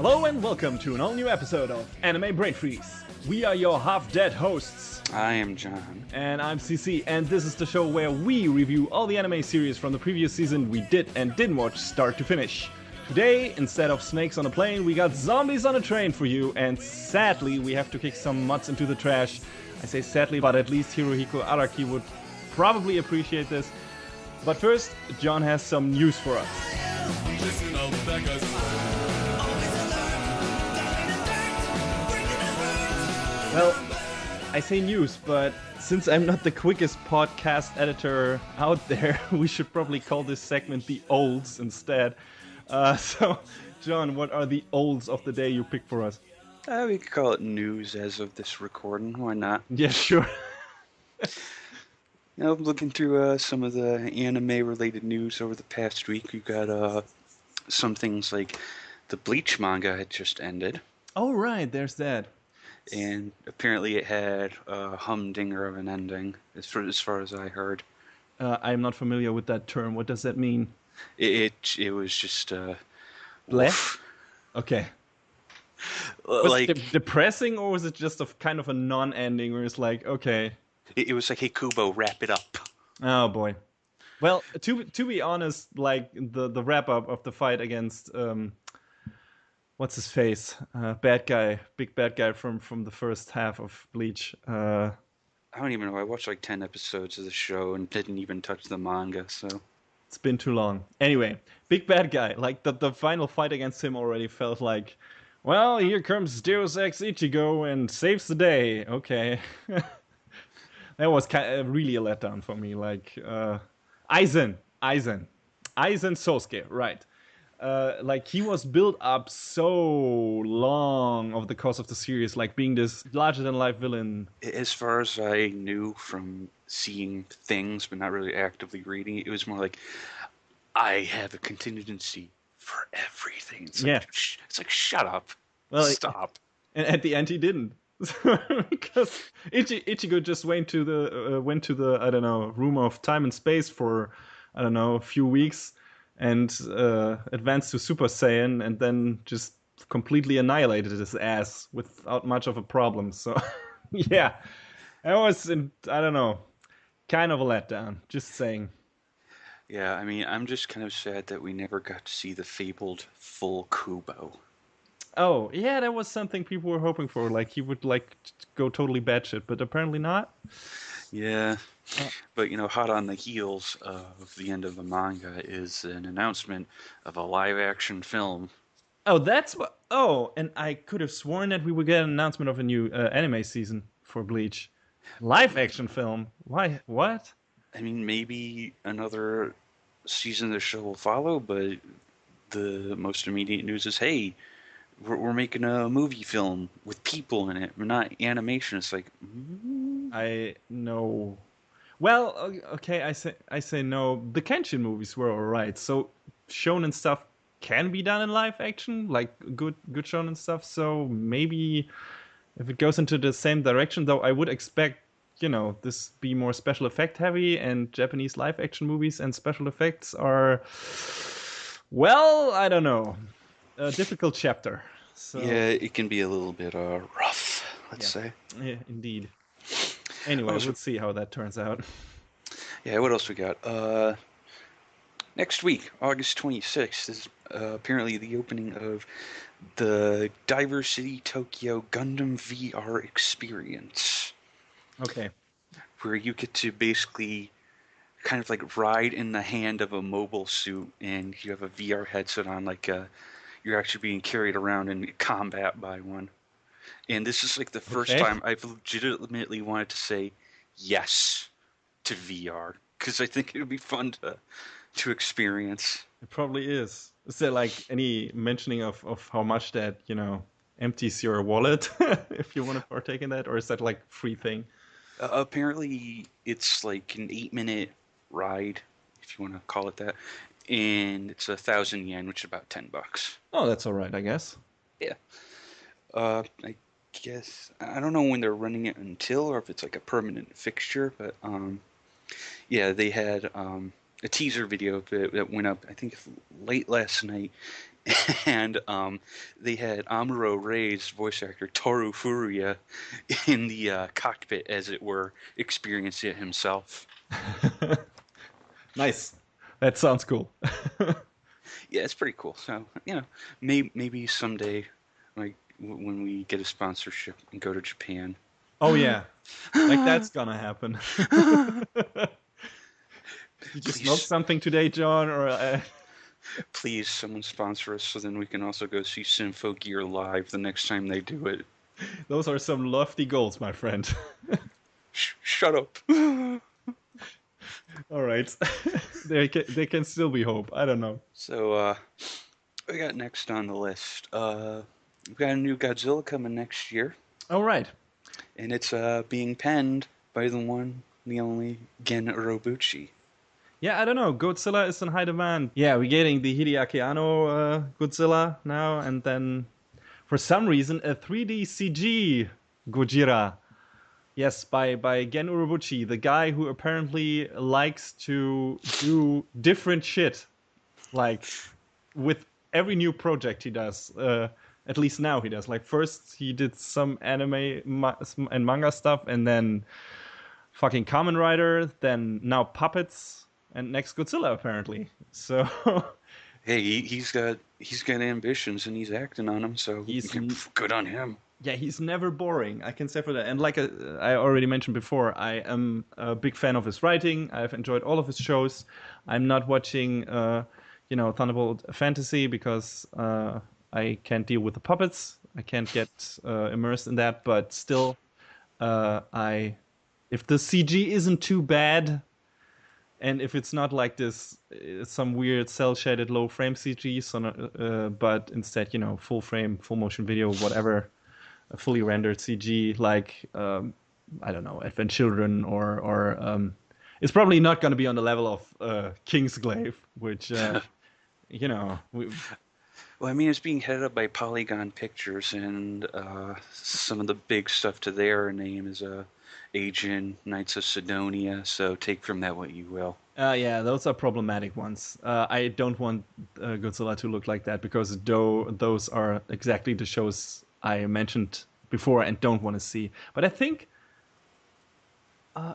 Hello and welcome to an all-new episode of Anime Brain Freeze. We are your half-dead hosts. I am John. And I'm CC, and this is the show where we review all the anime series from the previous season we did and didn't watch start to finish. Today, instead of snakes on a plane, we got zombies on a train for you, and sadly, we have to kick some mutts into the trash. I say sadly, but at least Hirohiko Araki would probably appreciate this. But first, John has some news for us. Well, I say news, but since I'm not the quickest podcast editor out there, we should probably call this segment the olds instead. So, John, what are the olds of the day you picked for us? We could call it news as of this recording. Why not? Yeah, sure. I'm looking through some of the anime-related news over the past week. We've got some things like the Bleach manga had just ended. Oh, right, there's that. And apparently it had a humdinger of an ending, as far as I heard. I'm not familiar with that term. What does that mean? It was just... Bleh? Okay. Was it depressing, or was it just kind of a non-ending where it's like, okay... It was like, hey, Kubo, wrap it up. Oh, boy. Well, to be honest, like, the wrap-up of the fight against... what's his face? Big bad guy from the first half of Bleach. I don't even know. I watched like 10 episodes of the show and didn't even touch the manga, so... It's been too long. Anyway, big bad guy. Like, the final fight against him already felt like, well, here comes Deus Ex Ichigo and saves the day. Okay. That was really a letdown for me. Like, Aizen Sosuke, right. Like, he was built up so long over the course of the series, like being this larger-than-life villain. As far as I knew from seeing things, but not really actively reading, it was more like, I have a contingency for everything. It's like, it's like, shut up. Well, stop. And at the end, he didn't. Because Ichigo just went to the I don't know, room of time and space for, I don't know, a few weeks, and advanced to Super Saiyan, and then just completely annihilated his ass without much of a problem. So, yeah, that was, I don't know, kind of a letdown, just saying. Yeah, I mean, I'm just kind of sad that we never got to see the fabled full Kubo. Oh, yeah, that was something people were hoping for, like he would, like, go totally batshit, but apparently not. Yeah, but, hot on the heels of the end of the manga is an announcement of a live-action film. Oh, that's what... Oh, and I could have sworn that we would get an announcement of a new anime season for Bleach. Live-action film? Why? What? I mean, maybe another season of the show will follow, but the most immediate news is, hey, we're making a movie film with people in it. We're not animation. It's like... I know. Well, okay, I say no. The Kenshin movies were alright, so shonen stuff can be done in live action, like good shonen stuff, so maybe if it goes into the same direction, though I would expect, this be more special effect heavy, and Japanese live action movies and special effects are, well, I don't know, a difficult chapter. So, yeah, it can be a little bit rough, let's say. Yeah, indeed. Anyway, we'll see how that turns out. Yeah, what else we got? Next week, August 26th, is apparently the opening of the Diversity Tokyo Gundam VR Experience. Okay. Where you get to basically kind of like ride in the hand of a mobile suit, and you have a VR headset on, like you're actually being carried around in combat by one. And this is like the first time I've legitimately wanted to say yes to VR, because I think it would be fun to experience. It probably is. Is there like any mentioning of how much that, empties your wallet if you want to partake in that, or is that like free thing? Apparently it's like an 8-minute ride, if you want to call it that, and it's 1,000 yen, which is about $10. Oh, that's all right, I guess. Yeah. I guess I don't know when they're running it until, or if it's like a permanent fixture, but yeah, they had a teaser video that went up, I think, late last night, and they had Amuro Ray's voice actor Toru Furuya in the cockpit, as it were, experience it himself. Nice. That sounds cool. Yeah, it's pretty cool. So, maybe someday, like when we get a sponsorship and go to Japan. Oh yeah, like that's gonna happen. You just smoked Please, something today, John, or please, someone sponsor us so then we can also go see Sympho Gear live the next time they do it. those are some lofty goals, my friend. Shut up. All right, they can still be hope. I don't know. So, we got next on the list. We've got a new Godzilla coming next year, All right. and it's being penned by the one, the only Gen Urobuchi. Yeah, I don't know. Godzilla is in high demand. Yeah, we're getting the Hideaki Anno Godzilla now, and then for some reason a 3D CG Gojira. Yes, by Gen Urobuchi, the guy who apparently likes to do different shit, like with every new project he does. At least now he does. Like first he did some anime and manga stuff, and then fucking Kamen Rider, then now puppets, and next Godzilla apparently. So Hey, he's got ambitions and he's acting on them, so he's good on him. yeah, he's never boring. I can say for that. And like I already mentioned before, I am a big fan of his writing. I've enjoyed all of his shows. I'm not watching, Thunderbolt Fantasy because I can't deal with the puppets. I can't get immersed in that. But still, if the CG isn't too bad, and if it's not like this, some weird cell shaded low frame CG, so but instead, full frame, full motion video, whatever. A fully rendered CG, like I don't know, Advent Children, or it's probably not going to be on the level of Kingsglaive, which Well, I mean, it's being headed up by Polygon Pictures, and some of the big stuff to their name is Agent, Knights of Sidonia, so take from that what you will. yeah, those are problematic ones. I don't want Godzilla to look like that because those are exactly the shows I mentioned before and don't want to see. But I think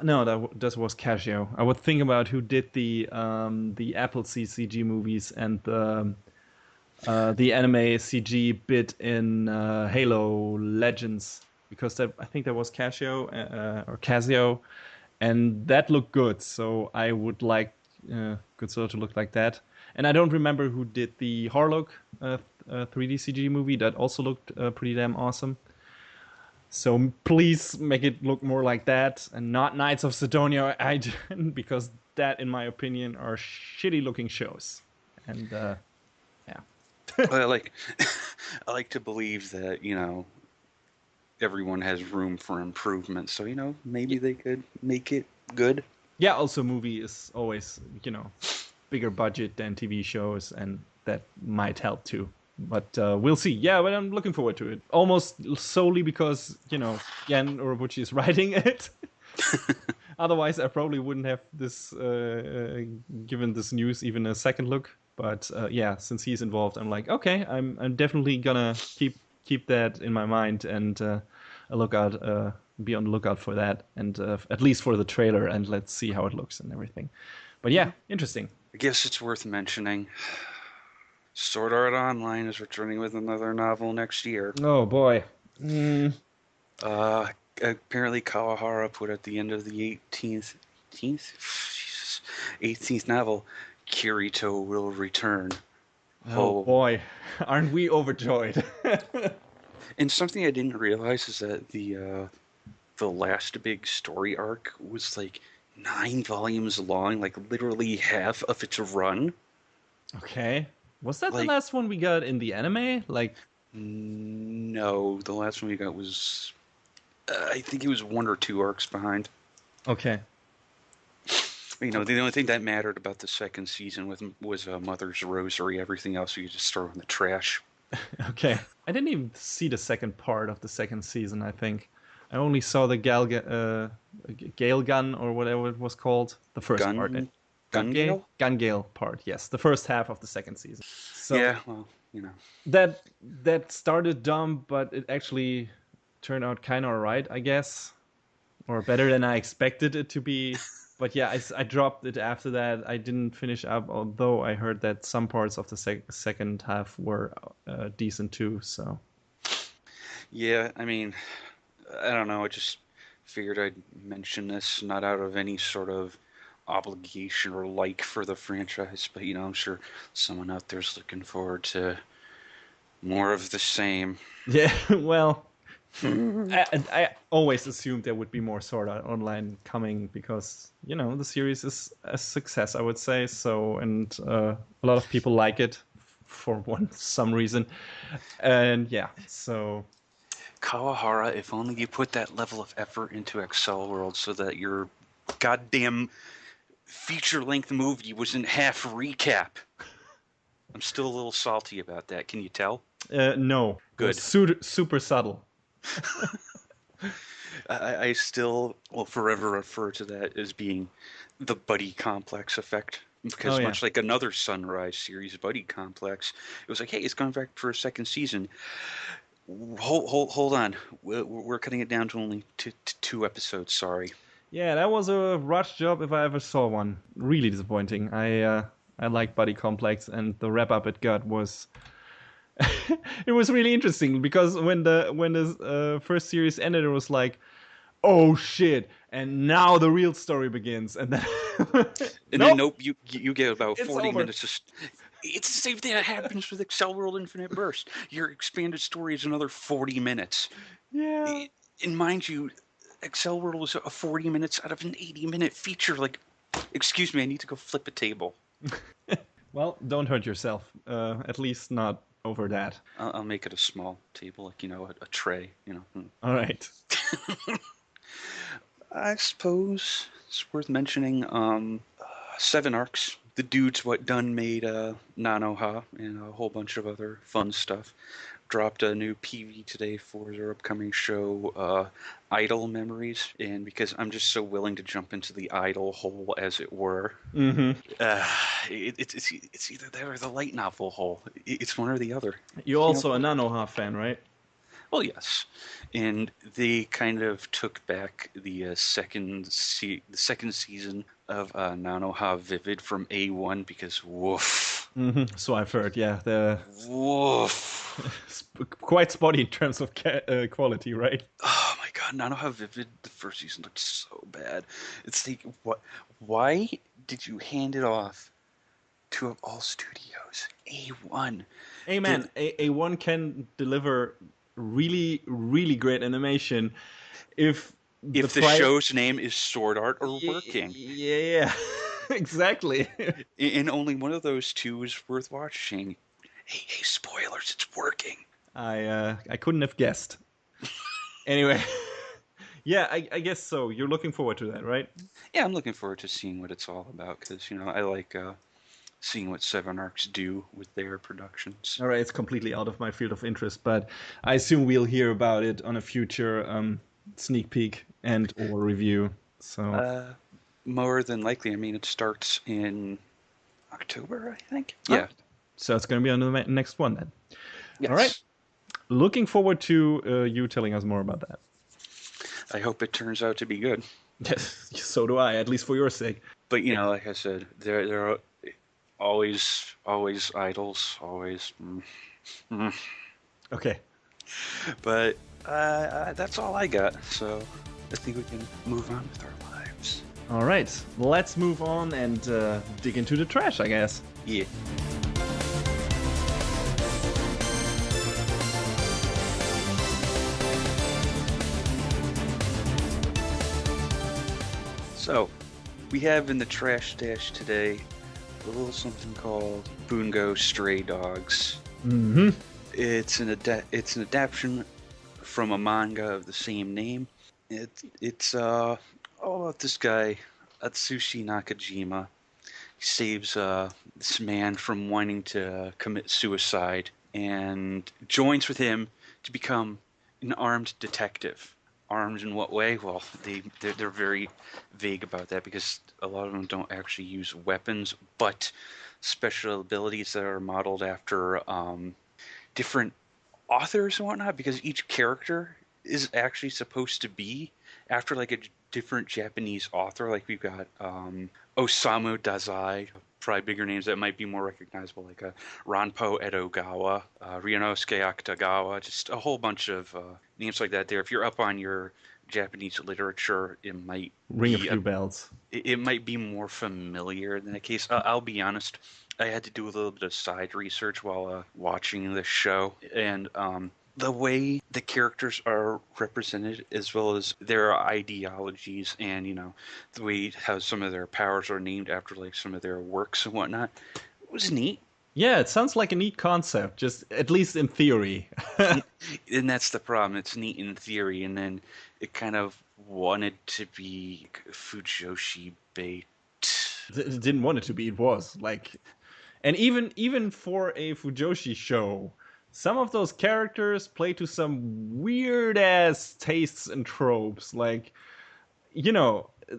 no, that was Casio. I would think about who did the Appleseed CG movies and the anime CG bit in Halo Legends, because I think that was Casio, and that looked good. So I would like Godzilla to look like that. And I don't remember who did the Harlock 3D CG movie that also looked pretty damn awesome. So please make it look more like that and not Knights of Sidonia, because that, in my opinion, are shitty looking shows. And yeah. Well, I like to believe that everyone has room for improvement. So maybe they could make it good. Yeah, also movie is always, bigger budget than TV shows, and that might help too. But we'll see. Yeah, but I'm looking forward to it. Almost solely because, Jan Urobuchi is writing it. Otherwise, I probably wouldn't have given this news even a second look. But yeah, since he's involved, I'm like, okay, I'm definitely gonna keep that in my mind and be on the lookout for that, and at least for the trailer, and let's see how it looks and everything. But yeah, interesting. I guess it's worth mentioning. Sword Art Online is returning with another novel next year. Oh boy. Apparently Kawahara put at the end of the 18th novel, Kirito will return. Oh boy, aren't we overjoyed? And something I didn't realize is that the last big story arc was like 9 volumes long, like literally half of its run. Okay. Was that the last one we got in the anime? No, the last one we got was, I think it was 1 or 2 arcs behind. Okay. The only thing that mattered about the second season was Mother's Rosary. Everything else you just throw in the trash. Okay. I didn't even see the second part of the second season, I think. I only saw the Gale Gun, or whatever it was called. The first part. Gun Gale? Gun Gale part, yes. The first half of the second season. So, yeah, well, you know. That started dumb, but it actually turned out kind of alright, I guess, or better than I expected it to be. But yeah, I dropped it after that. I didn't finish up, although I heard that some parts of the second half were decent too. So Yeah, I mean, I don't know. I just figured I'd mention this, not out of any sort of obligation or like for the franchise, but I'm sure someone out there's looking forward to more of the same. yeah, well, I always assumed there would be more Sword Art Online coming because the series is a success, I would say. So, and a lot of people like it for some reason, and yeah, so Kawahara, if only you put that level of effort into Excel World so that your goddamn feature-length movie was in half recap. I'm still a little salty about that. Can you tell? no, it was Good. super subtle. I still will forever refer to that as being the buddy complex effect. Oh Because yeah, much like another Sunrise series, Buddy Complex, it was like, hey, it's coming back for a second season. Hold on. We're cutting it down to only two episodes. Sorry. yeah, that was a rush job if I ever saw one. Really disappointing. I like Buddy Complex, and the wrap up it got was it was really interesting because when the first series ended, it was like, oh shit, and now the real story begins, and then And then nope, nope, you get about it's 40 over. minutes. It's the same thing that happens with Excel World Infinite Burst. Your expanded story is another 40 minutes. Yeah. And mind you, Excel World was a 40 minutes out of an 80-minute feature. Like, excuse me, I need to go flip a table. Well, don't hurt yourself. At least not over that. I'll make it a small table, like a tray. All right. I suppose it's worth mentioning. 7 Arcs. The dudes what done made Nanoha and a whole bunch of other fun stuff. Dropped a new PV today for their upcoming show, Idol Memories, and because I'm just so willing to jump into the idol hole, as it were, Mm-hmm. it's either that or the light novel hole. It's one or the other. You're You know, also a Nanoha fan, right? well, yes, and they kind of took back the second season of Nanoha Vivid from A1 because woof, Mm-hmm. So I've heard. Yeah, the woof. quite spotty in terms of quality, right? Oh my god, Nanoha Vivid, the first season looked so bad. It's like, what? Why did you hand it off to of all studios? A1. Hey man, a one can deliver really really great animation if If the show's name is Sword Art or Working. Yeah, exactly. And only one of those two is worth watching. Hey, spoilers, it's Working. I couldn't have guessed. Anyway, yeah, I guess so. You're looking forward to that, right? Yeah, I'm looking forward to seeing what it's all about because, I like seeing what 7 Arcs do with their productions. All right, it's completely out of my field of interest, but I assume we'll hear about it on a future sneak peek and or review. So More than likely, I mean, it starts in October, I think. oh, Yeah. so it's going to be on the next one then. Yes. All right. Looking forward to you telling us more about that. I hope it turns out to be good. Yes, so do I, at least for your sake. But like I said, there are always idols, always. Okay. But that's all I got. So I think we can move on with our lives. All right, let's move on and dig into the trash, I guess. Yeah. So, we have in the trash stash today a little something called Bungou Stray Dogs. Mm-hmm. It's an adaptation from a manga of the same name. It's all about this guy, Atsushi Nakajima. He saves this man from wanting to commit suicide and joins with him to become an armed detective. Armed in what way? Well, they're very vague about that because a lot of them don't actually use weapons, but special abilities that are modeled after different authors and whatnot, because each character is actually supposed to be after like a different Japanese author. Like we've got Osamu Dazai, probably bigger names that might be more recognizable, like Ranpo Edogawa, Ryunosuke Akutagawa, just a whole bunch of names like that there. If you're up on your Japanese literature, it might Ring a be few bells. it might be more familiar in that case. I'll be honest. I had to do a little bit of side research while watching this show, and the way the characters are represented, as well as their ideologies, and the way how some of their powers are named after like some of their works and whatnot, was neat. Yeah, it sounds like a neat concept, just at least in theory. And that's the problem. It's neat in theory, and then it kind of wanted to be Fujoshi bait. Didn't want it to be. It was like, and even for a Fujoshi show, some of those characters play to some weird ass tastes and tropes. Like,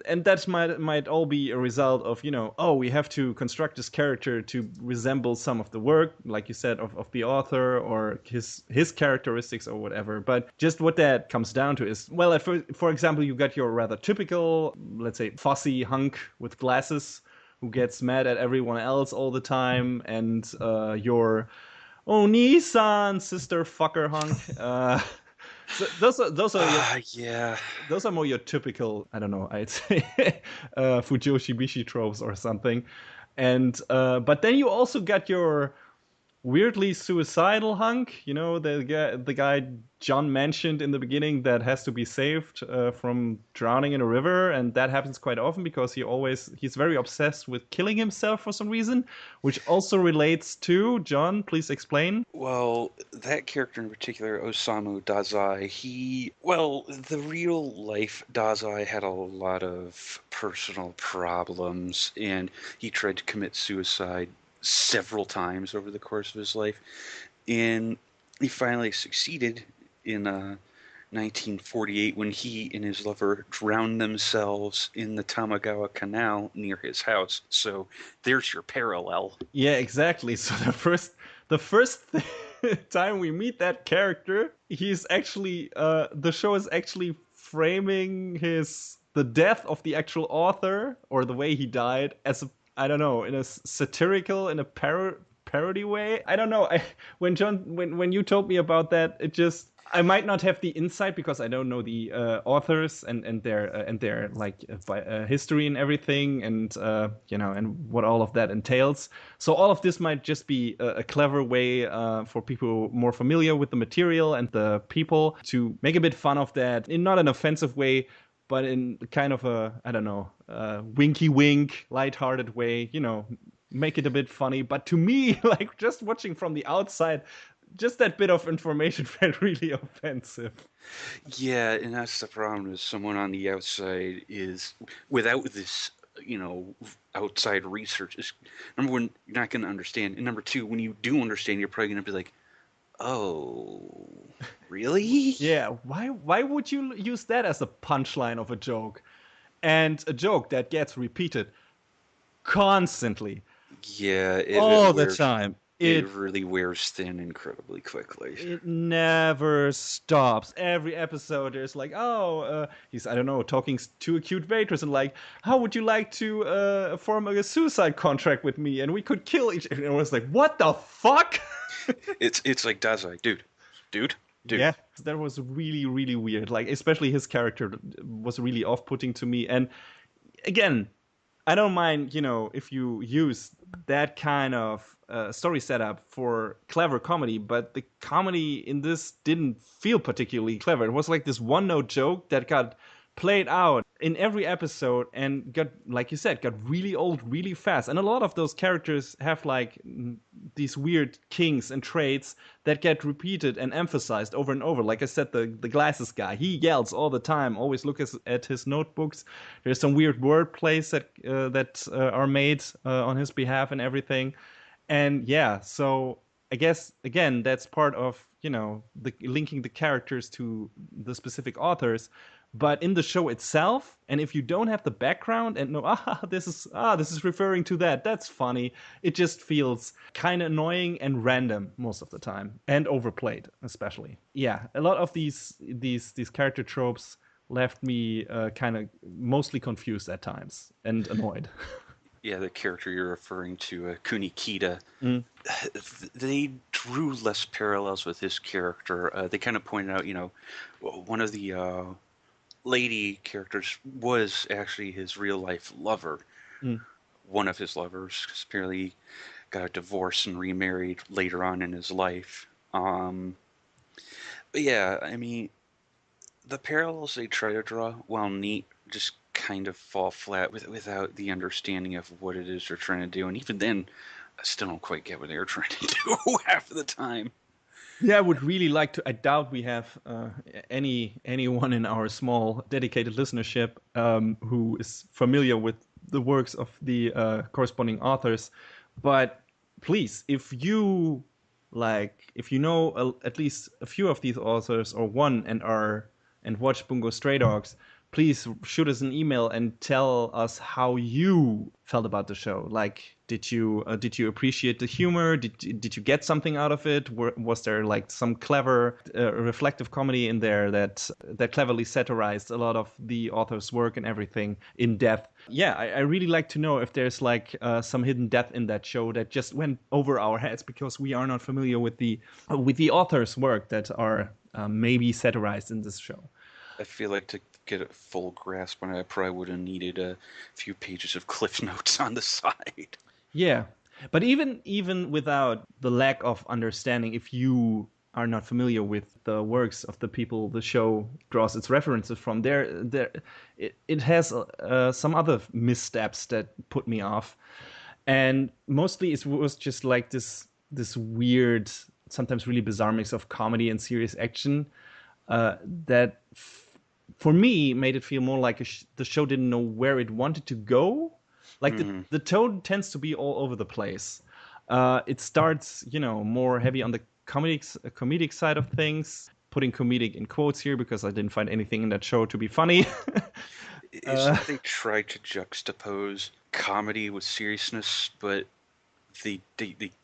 and that might all be a result of, oh, we have to construct this character to resemble some of the work, like you said, of the author or his characteristics or whatever. But just what that comes down to is, well, for example, you got your rather typical, let's say, fussy hunk with glasses who gets mad at everyone else all the time, and your Nissan sister fucker hunk. So those are yeah. those are more your typical, I don't know, I'd say Fujoshi Bishi tropes or something. And but then you also got your weirdly suicidal hunk, the guy John mentioned in the beginning that has to be saved from drowning in a river, and that happens quite often because he's very obsessed with killing himself for some reason, which also relates to John. Please explain. Well, that character in particular, Osamu Dazai, the real life Dazai had a lot of personal problems, and he tried to commit suicide several times over the course of his life, and he finally succeeded in 1948 when he and his lover drowned themselves in the Tamagawa Canal near his house. So there's your parallel. Yeah, exactly. So the first time we meet that character, he's actually the show is actually framing the death of the actual author, or the way he died, as a, I don't know, in a satirical, in a parody way. I don't know. When you told me about that, I might not have the insight because I don't know the authors and their like history and everything, and and what all of that entails. So all of this might just be a clever way for people more familiar with the material and the people to make a bit fun of that in not an offensive way, but in kind of a, I don't know, winky wink, lighthearted way, make it a bit funny. But to me, like just watching from the outside, just that bit of information felt really offensive. Yeah, and that's the problem is someone on the outside is, without this, outside research, is, number one, you're not going to understand. And number two, when you do understand, you're probably going to be like, oh, really? Yeah, why would you use that as a punchline of a joke? And a joke that gets repeated constantly. Yeah, all the time. It really wears thin incredibly quickly. It never stops. Every episode, there's like, he's, I don't know, talking to a cute waitress and like, how would you like to form a suicide contract with me? And we could kill each other. And I was like, what the fuck? It's like Dazai, dude. Yeah, that was really, really weird. Like, especially his character was really off-putting to me. And again, I don't mind, if you use that kind of story setup for clever comedy, but the comedy in this didn't feel particularly clever. It was like this one-note joke that got played out in every episode and got, like you said, got really old really fast. And a lot of those characters have like these weird kinks and traits that get repeated and emphasized over and over. Like I said, the glasses guy, he yells all the time, always look at his notebooks. There's some weird word plays that are made on his behalf and everything. And yeah, so I guess, again, that's part of, the linking the characters to the specific authors. But in the show itself, and if you don't have the background and know, this is referring to that, that's funny, it just feels kind of annoying and random most of the time, and overplayed especially. Yeah, a lot of these character tropes left me kind of mostly confused at times and annoyed. Yeah, the character you're referring to, Kunikita, Mm. they drew less parallels with his character. They kind of pointed out, one of the lady characters was actually his real life lover. Mm. One of his lovers, because apparently he got a divorce and remarried later on in his life. But yeah, I mean, the parallels they try to draw, while neat, just kind of fall flat without the understanding of what it is they're trying to do. And even then, I still don't quite get what they're trying to do half of the time. Yeah, I would really like to. I doubt we have anyone in our small dedicated listenership who is familiar with the works of the corresponding authors. But please, if you know at least a few of these authors or one and watch Bungou Stray Dogs, please shoot us an email and tell us how you felt about the show. Like, did you appreciate the humor? Did you get something out of it? Was there like some clever reflective comedy in there that cleverly satirized a lot of the author's work and everything in depth? Yeah, I really like to know if there's like some hidden depth in that show that just went over our heads because we are not familiar with the author's work that are maybe satirized in this show. I feel like to get a full grasp on it, I probably would have needed a few pages of cliff notes on the side. Yeah, but even without the lack of understanding, if you are not familiar with the works of the people the show draws its references from, it has some other missteps that put me off, and mostly it was just like this weird, sometimes really bizarre mix of comedy and serious action that for me made it feel more like the show didn't know where it wanted to go. Like the tone tends to be all over the place. It starts, more heavy on the comedic side of things. Putting comedic in quotes here because I didn't find anything in that show to be funny. It's like they tried to juxtapose comedy with seriousness, but they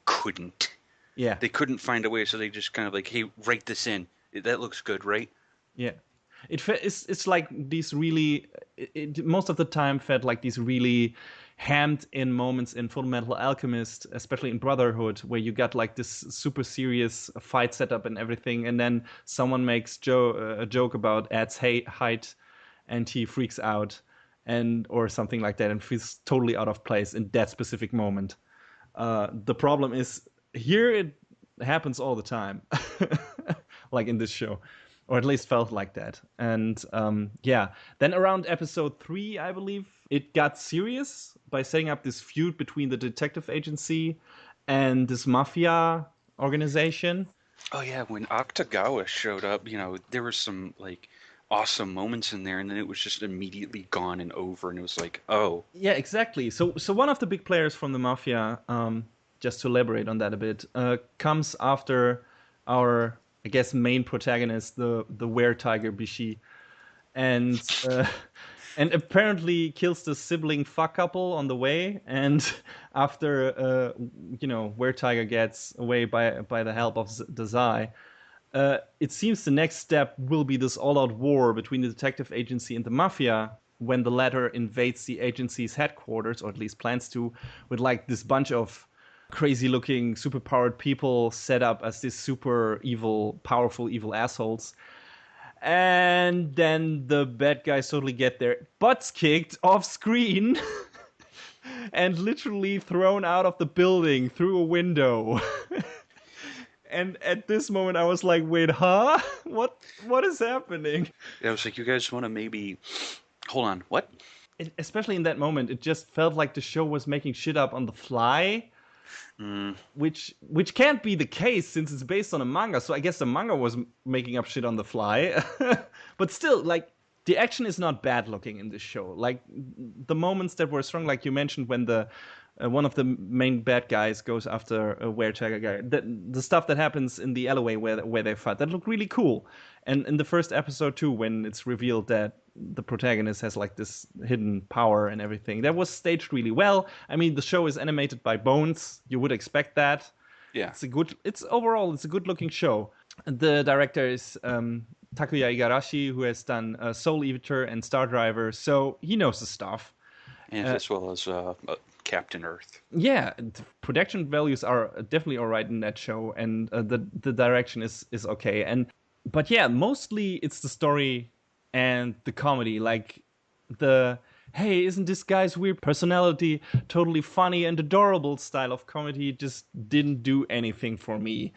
couldn't. Yeah. They couldn't find a way, so they just kind of like, hey, write this in. That looks good, right? Yeah. It's like these really, it most of the time felt like these really hammed in moments in Full Metal Alchemist, especially in Brotherhood, where you got like this super serious fight setup and everything, and then someone makes a joke about Ed's height, and he freaks out, or something like that, and feels totally out of place in that specific moment. The problem is here it happens all the time, like in this show. Or at least felt like that. And then around episode 3, I believe, it got serious by setting up this feud between the detective agency and this mafia organization. Oh yeah, when Octagawa showed up, there were some like awesome moments in there, and then it was just immediately gone and over, and it was like, oh. Yeah, exactly. So one of the big players from the mafia, just to elaborate on that a bit, comes after our, I guess, main protagonist, the were-tiger Bishi, and apparently kills the sibling fuck couple on the way. And after were-tiger gets away by the help of the Zai, it seems the next step will be this all-out war between the detective agency and the mafia when the latter invades the agency's headquarters, or at least plans to, with like this bunch of crazy-looking, super-powered people set up as this super evil, powerful, evil assholes. And then the bad guys totally get their butts kicked off screen and literally thrown out of the building through a window. And at this moment, I was like, wait, huh? What is happening? Yeah, I was like, you guys want to maybe... Hold on, what? Especially in that moment, it just felt like the show was making shit up on the fly. Which can't be the case since it's based on a manga. So I guess the manga was making up shit on the fly. But still, like, the action is not bad looking in this show. Like, the moments that were strong, like you mentioned, when the one of the main bad guys goes after a Werejager guy. The stuff that happens in the alleyway where they fight, that looked really cool. And in the first episode too, when it's revealed that the protagonist has like this hidden power and everything, that was staged really well. I mean, the show is animated by Bones. You would expect that. Yeah. It's overall a good looking show. The director is Takuya Igarashi, who has done Soul Eater and Star Driver, so he knows the stuff. And as well as Captain Earth. Yeah, the production values are definitely all right in that show, and the direction is okay. But yeah, mostly it's the story and the comedy, like the hey, isn't this guy's weird personality totally funny and adorable style of comedy just didn't do anything for me.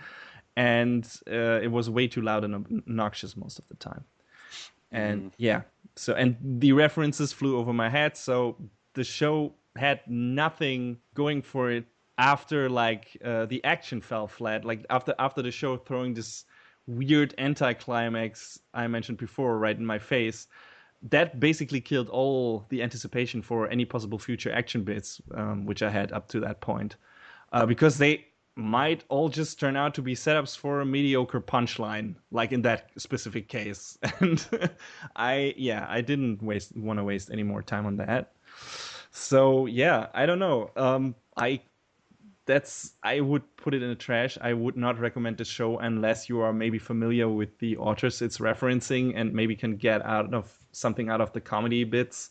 And it was way too loud and obnoxious most of the time. And yeah, so and the references flew over my head, so the show had nothing going for it after like the action fell flat. Like after the show throwing this weird anticlimax I mentioned before right in my face, that basically killed all the anticipation for any possible future action bits, which I had up to that point, because they might all just turn out to be setups for a mediocre punchline, like in that specific case. And I didn't want to waste any more time on that. So yeah, I don't know. I would put it in the trash. I would not recommend this show unless you are maybe familiar with the authors it's referencing and maybe can get something out of the comedy bits.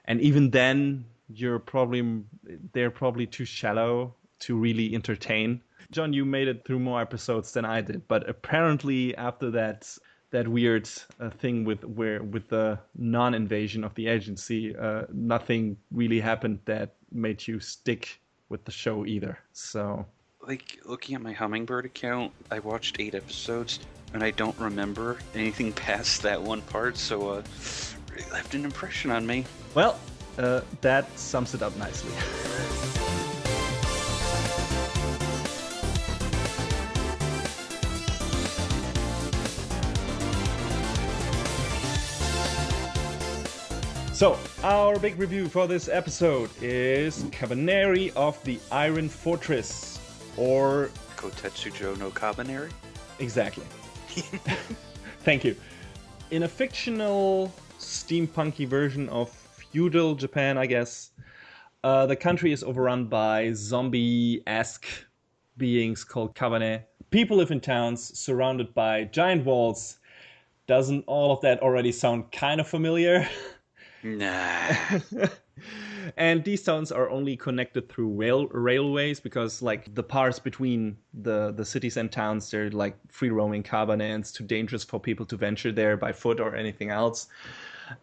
And even then, they're probably too shallow to really entertain. John, you made it through more episodes than I did, but apparently after that weird thing with the non-invasion of the agency, nothing really happened that made you stick with the show either. So, like, looking at my Hummingbird account, I watched 8 episodes and I don't remember anything past that one part, so it really left an impression on me. Well, that sums it up nicely. So, our big review for this episode is Kabaneri of the Iron Fortress, or Kotetsujo no Kabaneri? Exactly. Thank you. In a fictional, steampunky version of feudal Japan, I guess, the country is overrun by zombie-esque beings called Kabane. People live in towns surrounded by giant walls. Doesn't all of that already sound kind of familiar? Nah. And these towns are only connected through railways because, like, the parts between the cities and towns, they're like free roaming Kabane, and it's too dangerous for people to venture there by foot or anything else.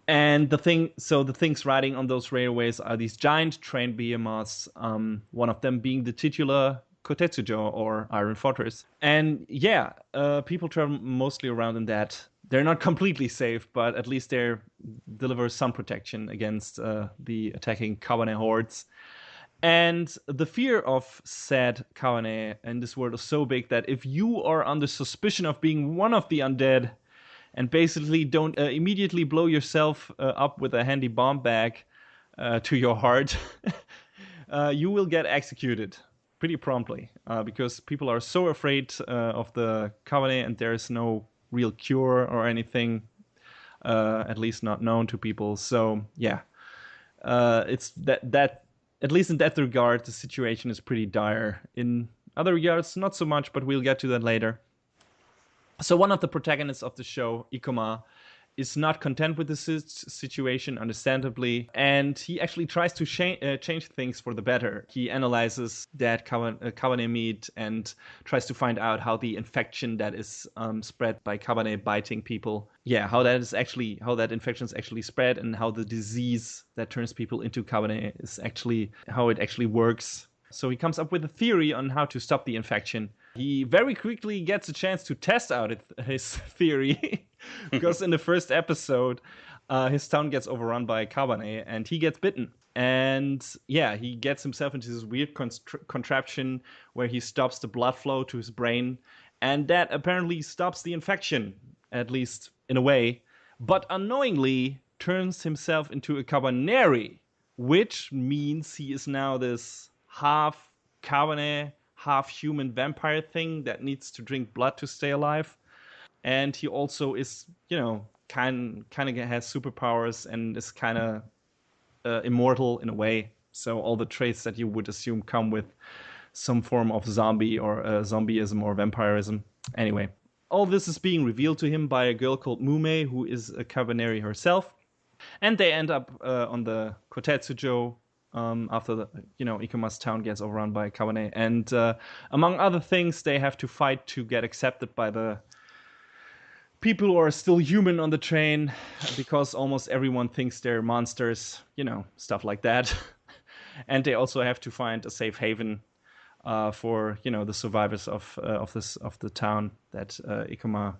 And the things riding on those railways are these giant train behemoths. One of them being the titular Kotetsujo, or Iron Fortress. And yeah, people travel mostly around in that. They're not completely safe, but at least they deliver some protection against the attacking Kabane hordes. And the fear of said Kabane in this world is so big that if you are under suspicion of being one of the undead, and basically don't immediately blow yourself up with a handy bomb bag to your heart, you will get executed pretty promptly, because people are so afraid of the Kabane, and there is no real cure or anything, at least not known to people. So yeah, it's that at least in that regard, the situation is pretty dire. In other regards, not so much, but we'll get to that later. So one of the protagonists of the show, Ikoma, is not content with the situation, understandably, and he actually tries to change things for the better. He analyzes that Kabane meat and tries to find out how the infection that is spread by Kabane biting people, how that infection is actually spread, and how the disease that turns people into Kabane is actually how it actually works. So he comes up with a theory on how to stop the infection. He very quickly gets a chance to test out his theory, because in the first episode, his town gets overrun by Kabane, and he gets bitten. And yeah, he gets himself into this weird contraption where he stops the blood flow to his brain, and that apparently stops the infection, at least in a way, but unknowingly turns himself into a Kabaneri, which means he is now this half Kabaneri, half human vampire thing that needs to drink blood to stay alive. And he also is, kind of has superpowers and is kind of immortal in a way. So all the traits that you would assume come with some form of zombie or zombieism or vampirism. Anyway, all this is being revealed to him by a girl called Mume, who is a Kabaneri herself. And they end up on the Kotetsujo after Ikuma's town gets overrun by Kabaneri. And among other things, they have to fight to get accepted by the people who are still human on the train, because almost everyone thinks they're monsters, stuff like that. And they also have to find a safe haven for the survivors of the town that Ikuma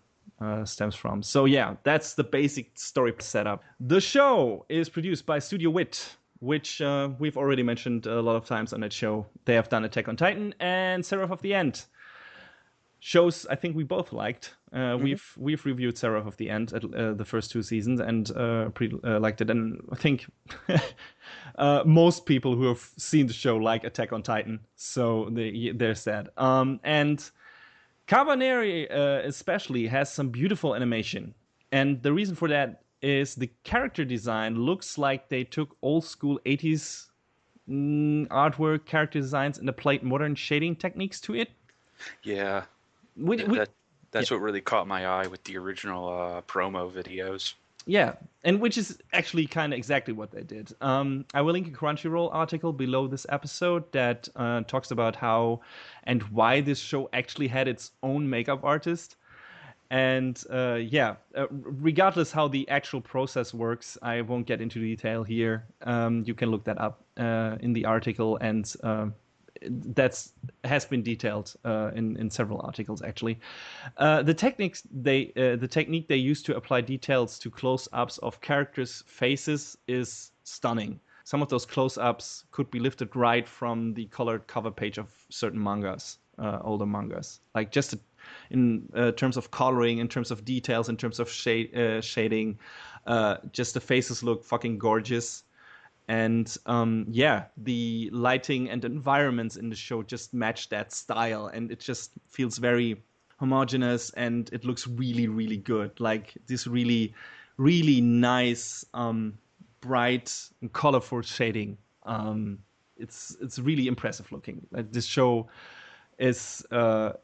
stems from. So yeah, that's the basic story setup. The show is produced by Studio Wit, which we've already mentioned a lot of times on that show. They have done Attack on Titan and Seraph of the End. Shows I think we both liked. We've reviewed Seraph of the End at the first 2 seasons and liked it. And I think most people who have seen the show like Attack on Titan. So there's that. And Kabaneri especially has some beautiful animation. And the reason for that is the character design looks like they took old school 80s artwork, character designs, and applied modern shading techniques to it. Yeah. That's what really caught my eye with the original promo videos. Yeah, and which is actually kind of exactly what they did. I will link a Crunchyroll article below this episode that talks about how and why this show actually had its own makeup artist. And regardless how the actual process works, I won't get into detail here. You can look that up in the article, and has been detailed in several articles actually. The technique they use to apply details to close-ups of characters' faces is stunning. Some of those close-ups could be lifted right from the colored cover page of certain mangas, older mangas. Like just in terms of coloring, in terms of details, in terms of shading, just the faces look fucking gorgeous. And the lighting and environments in the show just match that style, and it just feels very homogeneous, and it looks really, really good. Like this really, really nice, bright and colorful shading. It's really impressive looking. Like this show is a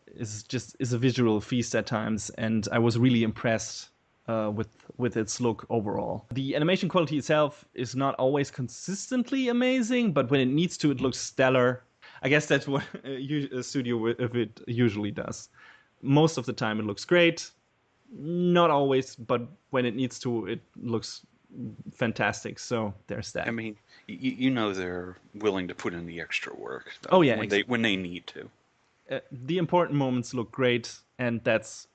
visual feast at times, and I was really impressed with its look overall. The animation quality itself is not always consistently amazing, but when it needs to, it looks stellar. I guess that's what a studio with it usually does. Most of the time it looks great. Not always, but when it needs to, it looks fantastic. So there's that. I mean, they're willing to put in the extra work. Though, oh yeah, when they need to. The important moments look great, and that's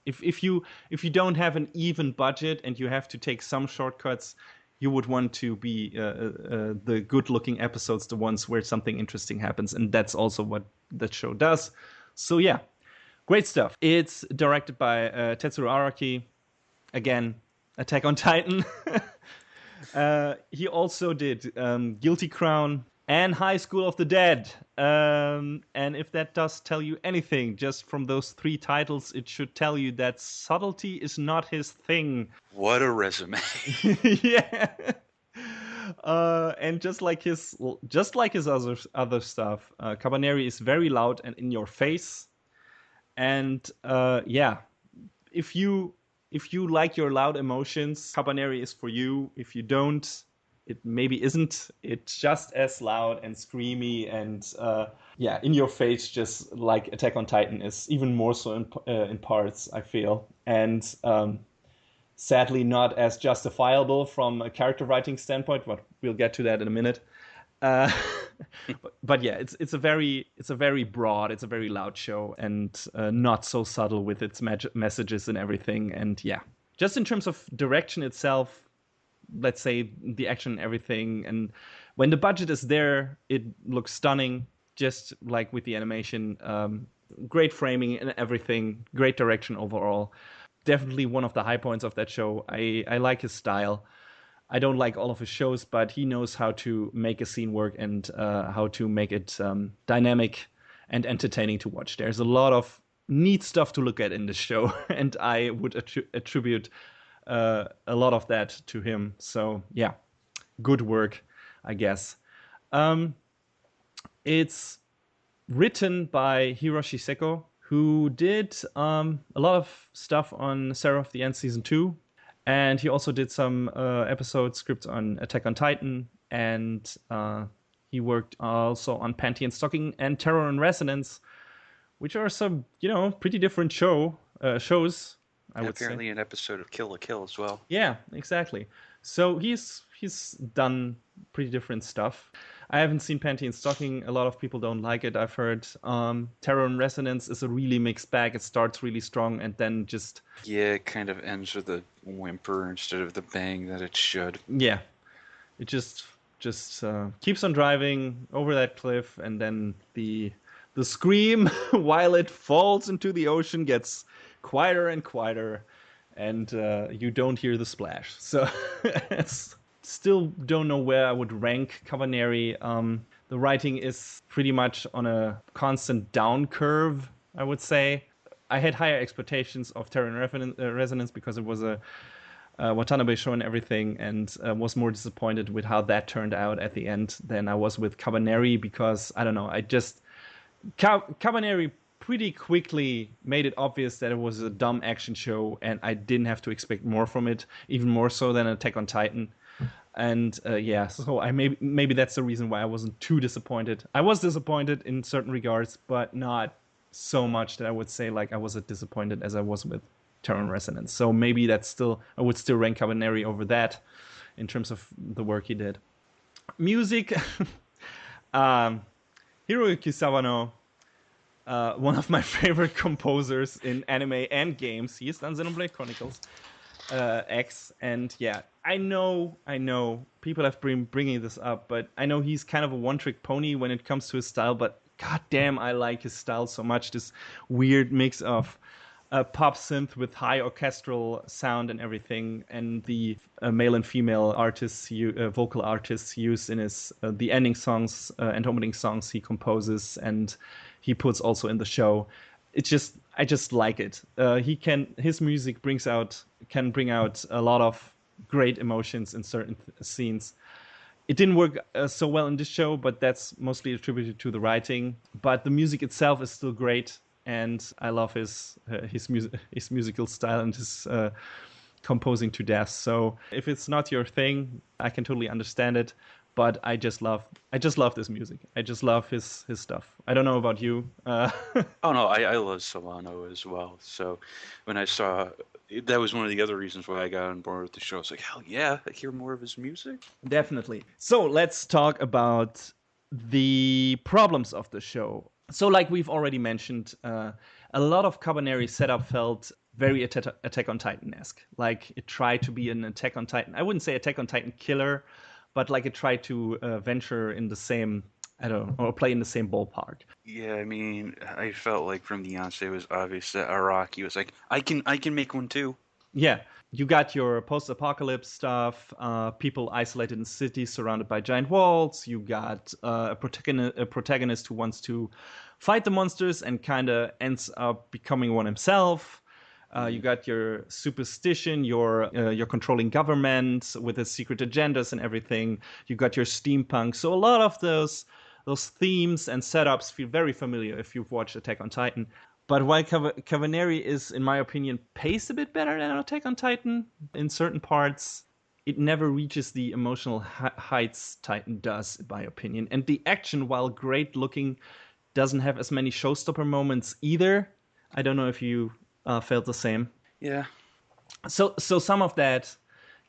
if you don't have an even budget and you have to take some shortcuts, you would want to be the good looking episodes, the ones where something interesting happens, and that's also what that show does. So yeah, great stuff. It's directed by Tetsuro Araki, again, Attack on Titan. He also did Guilty Crown and High School of the Dead. And if that does tell you anything, just from those 3 titles, it should tell you that subtlety is not his thing. What a resume. Yeah. And just like his other stuff, Kabaneri is very loud and in your face. And if you like your loud emotions, Kabaneri is for you. If you don't, it maybe isn't. It's just as loud and screamy and in your face, just like Attack on Titan is, even more so in parts, I feel. And sadly not as justifiable from a character writing standpoint, but we'll get to that in a minute. But yeah, it's a very broad, it's a very loud show, and not so subtle with its messages and everything. And yeah, just in terms of direction itself, let's say the action and everything, and when the budget is there, it looks stunning, just like with the animation. Great framing and everything, great direction overall. Definitely one of the high points of that show. I like his style. I don't like all of his shows, but he knows how to make a scene work and how to make it dynamic and entertaining to watch. There's a lot of neat stuff to look at in this show, and I would attribute a lot of that to him. So yeah, good work, I guess. Um, it's written by Hiroshi Seko, who did a lot of stuff on Seraph of the End Season 2. And he also did some episode scripts on Attack on Titan. And he worked also on Panty and Stocking and Terror and Resonance, which are some, pretty different shows, I would say. Apparently an episode of Kill la Kill as well. Yeah, exactly. So he's done pretty different stuff. I haven't seen Panty and Stocking. A lot of people don't like it, I've heard. Terror and Resonance is a really mixed bag. It starts really strong and then just... Yeah, it kind of ends with a whimper instead of the bang that it should. Yeah. It just keeps on driving over that cliff, and then the scream while it falls into the ocean gets quieter and quieter, and you don't hear the splash. So still don't know where I would rank Kabaneri. The writing is pretty much on a constant down curve, I would say. I had higher expectations of Terror and Resonance because it was a Watanabe show and everything, and was more disappointed with how that turned out at the end than I was with Kabaneri, because, I don't know, Kabaneri pretty quickly made it obvious that it was a dumb action show, and I didn't have to expect more from it, even more so than Attack on Titan. And so maybe that's the reason why I wasn't too disappointed. I was disappointed in certain regards, but not so much that I would say like I was as disappointed as I was with Terror and Resonance. So maybe I would still rank Kabaneri over that in terms of the work he did. Music, Hiroyuki Sawano, one of my favorite composers in anime and games. He has done Xenoblade Chronicles X, and yeah, I know people have been bringing this up, but I know he's kind of a one-trick pony when it comes to his style, but goddamn, I like his style so much. This weird mix of pop synth with high orchestral sound and everything, and the male and female vocal artists used in his the ending songs and opening songs he composes and he puts also in the show. I just like it. His music can bring out a lot of great emotions in certain scenes. It didn't work so well in this show, but that's mostly attributed to the writing. But the music itself is still great, and I love his musical style and his composing to death. So if it's not your thing, I can totally understand it. But I just love this music. I just love his stuff. I don't know about you. Oh no, I love Solano as well. So when I saw, that was one of the other reasons why I got on board with the show. I was like, hell yeah, I hear more of his music. Definitely. So let's talk about the problems of the show. So like we've already mentioned, a lot of Kabaneri setup felt very Attack on Titan-esque. Like it tried to be an Attack on Titan. I wouldn't say Attack on Titan killer, but like it tried to venture in the same, or play in the same ballpark. Yeah, I mean, I felt like from the onset it was obvious that Araki was like, I can make one too. Yeah, you got your post-apocalypse stuff, people isolated in cities surrounded by giant walls. You got a protagonist who wants to fight the monsters and kind of ends up becoming one himself. You got your superstition, your controlling government with its secret agendas and everything. You got your steampunk. So a lot of those themes and setups feel very familiar if you've watched Attack on Titan. But while Kabaneri is, in my opinion, paced a bit better than Attack on Titan in certain parts, it never reaches the emotional heights Titan does, in my opinion. And the action, while great looking, doesn't have as many showstopper moments either. I don't know if you felt the same. Yeah. So some of that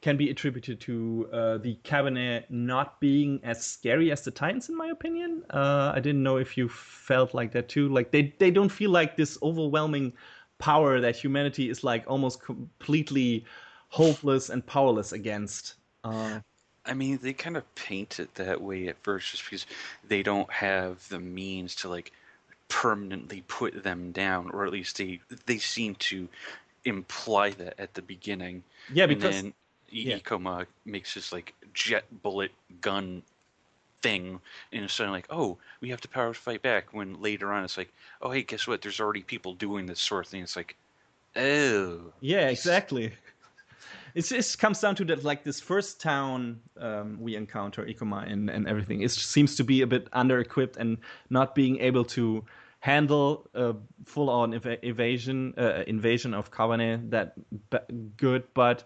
can be attributed to the cabinet not being as scary as the Titans, in my opinion. I didn't know if you felt like that too. Like they don't feel like this overwhelming power that humanity is like almost completely hopeless and powerless against. I mean, they kind of paint it that way at first just because they don't have the means to like permanently put them down, or at least they seem to imply that at the beginning. Yeah, because Yeah. Ikoma makes his like jet bullet gun thing, and it's suddenly like, oh, we have the power to fight back. When later on, it's like, oh, hey, guess what? There's already people doing this sort of thing. It's like, oh, Yeah, exactly. It just comes down to that, like this first town we encounter Ikoma in and everything. It seems to be a bit under-equipped and not being able to handle a full-on invasion of Kabane that good. But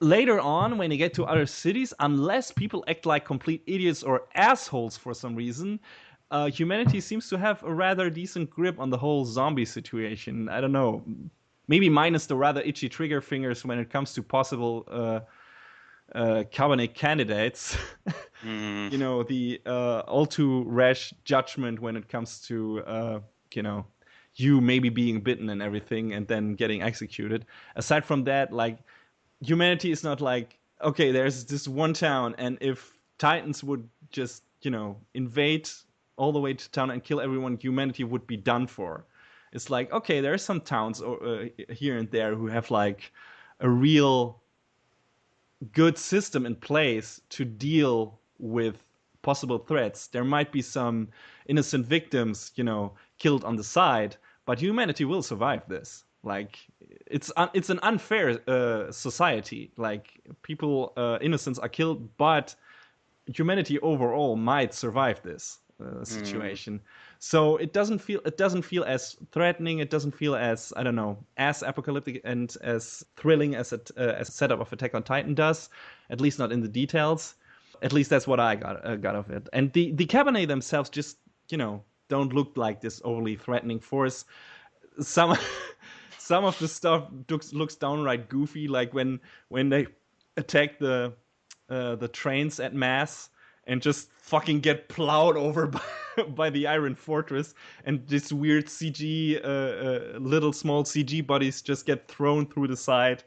later on, when you get to other cities, unless people act like complete idiots or assholes for some reason, humanity seems to have a rather decent grip on the whole zombie situation. I don't know. Maybe minus the rather itchy trigger fingers when it comes to possible Kabane candidates. mm, You know, the all too rash judgment when it comes to, you know, you maybe being bitten and everything and then getting executed. Aside from that, like, humanity is not like, okay, there's this one town, and if Titans would just, you know, invade all the way to town and kill everyone, humanity would be done for. It's like, okay, there are some towns here and there who have like a real good system in place to deal with possible threats. There might be some innocent victims, you know, killed on the side, but humanity will survive this. Like, it's an unfair society. Like, people, innocents are killed, but humanity overall might survive this mm. situation. So it doesn't feel as threatening. It doesn't feel as, I don't know, as apocalyptic and as thrilling as a setup of Attack on Titan does. At least not in the details. At least that's what I got of it. And the Cabernet themselves just, you know, don't look like this overly threatening force. Some some of the stuff looks downright goofy, like when they attack the trains at mass and just fucking get plowed over by the Iron Fortress, and this weird CG, little small CG bodies just get thrown through the side.